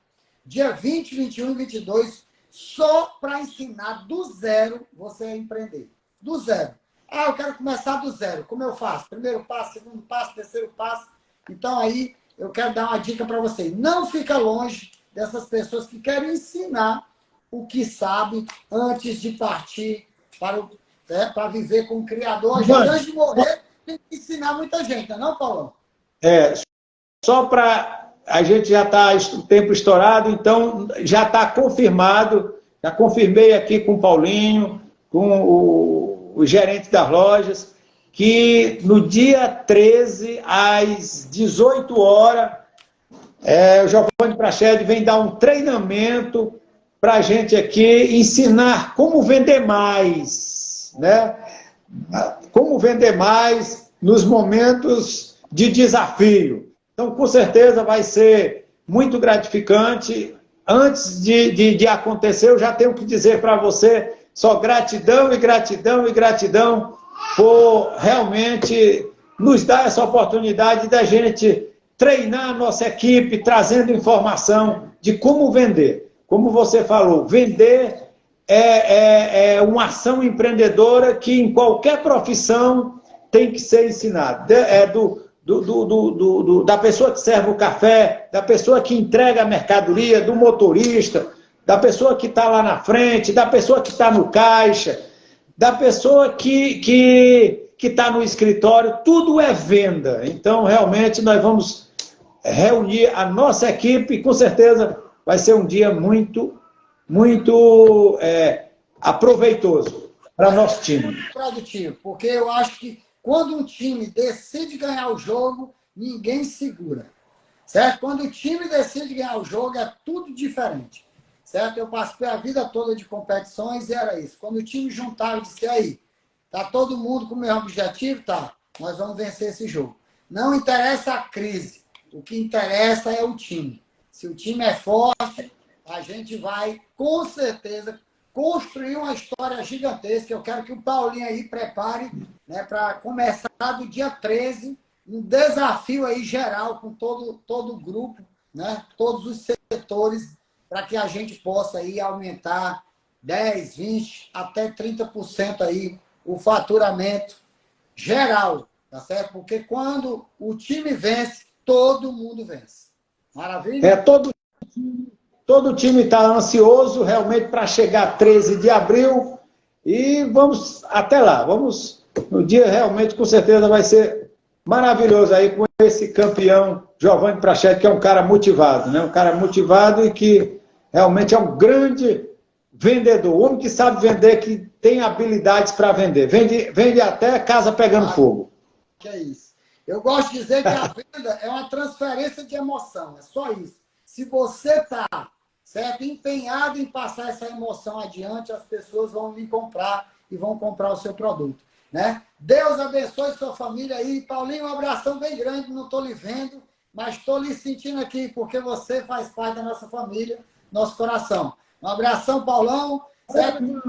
dia 20, 21 e 22, só para ensinar do zero você a empreender. Do zero. Ah, eu quero começar do zero. Como eu faço? Primeiro passo, segundo passo, terceiro passo. Então, aí, eu quero dar uma dica para vocês. Não fica longe dessas pessoas que querem ensinar o que sabe antes de partir para viver com o Criador. A gente, antes de morrer, tem que ensinar muita gente, não é não, Paulão? Só para... A gente já está o tempo estourado, então já está confirmado. Já confirmei aqui com o Paulinho, com o gerente das lojas, que no dia 13, às 18 horas, o Giovanni Prachede vem dar um treinamento para a gente aqui ensinar como vender mais, né? Como vender mais nos momentos de desafio. Então, com certeza, vai ser muito gratificante. Antes de acontecer, eu já tenho que dizer para você só gratidão e gratidão e gratidão por realmente nos dar essa oportunidade da gente treinar a nossa equipe, trazendo informação de como vender. Como você falou, vender é uma ação empreendedora que em qualquer profissão tem que ser ensinada. Da pessoa que serve o café, da pessoa que entrega a mercadoria, do motorista, da pessoa que está lá na frente, da pessoa que está no caixa, da pessoa que está no escritório, tudo é venda. Então, realmente, nós vamos reunir a nossa equipe e, com certeza, vai ser um dia muito, muito aproveitoso para nosso time. Muito produtivo, porque eu acho que quando um time decide ganhar o jogo, ninguém segura. Certo? Quando o time decide ganhar o jogo, é tudo diferente. Certo? Eu passei a vida toda de competições e era isso. Quando o time juntava e disse, aí, tá todo mundo com o mesmo objetivo? Tá, nós vamos vencer esse jogo. Não interessa a crise. O que interessa é o time. Se o time é forte, a gente vai, com certeza, construir uma história gigantesca. Eu quero que o Paulinho aí prepare, né, para começar do dia 13, um desafio aí geral com todo o grupo, né, todos os setores, para que a gente possa aí aumentar 10, 20, até 30% aí o faturamento geral, tá certo? Porque quando o time vence, todo mundo vence. Maravilha? Todo time está ansioso realmente para chegar 13 de abril e vamos até lá. Vamos, no dia realmente, com certeza, vai ser maravilhoso aí com esse campeão Giovanni Prachede, que é um cara motivado, né? Um cara motivado e que realmente é um grande vendedor. O homem que sabe vender, que tem habilidades para vender. Vende até casa pegando fogo. Que é isso. Eu gosto de dizer que a venda é uma transferência de emoção. É só isso. Se você está, certo, empenhado em passar essa emoção adiante, as pessoas vão lhe comprar e vão comprar o seu produto. Né? Deus abençoe sua família aí. Paulinho, um abração bem grande. Não estou lhe vendo, mas estou lhe sentindo aqui, porque você faz parte da nossa família, nosso coração. Um abração, Paulão. Certo? Todo mundo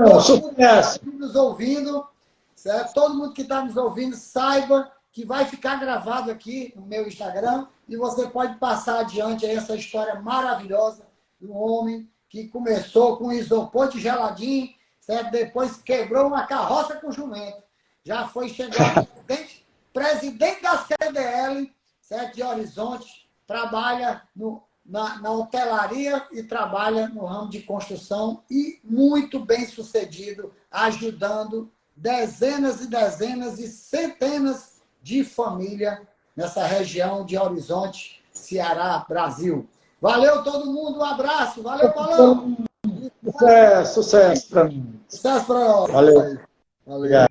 que está nos ouvindo, certo? Todo mundo que está nos ouvindo, saiba que vai ficar gravado aqui no meu Instagram e você pode passar adiante aí essa história maravilhosa do homem que começou com isopor de geladinho, certo? Depois quebrou uma carroça com jumento. Já foi chegar presidente da CDL, certo? De Horizonte, trabalha na hotelaria e trabalha no ramo de construção e muito bem sucedido, ajudando dezenas e dezenas e centenas de família nessa região de Horizonte, Ceará, Brasil. Valeu todo mundo, um abraço. Valeu, Paulão. Sucesso para mim. Sucesso para nós. Valeu. Valeu.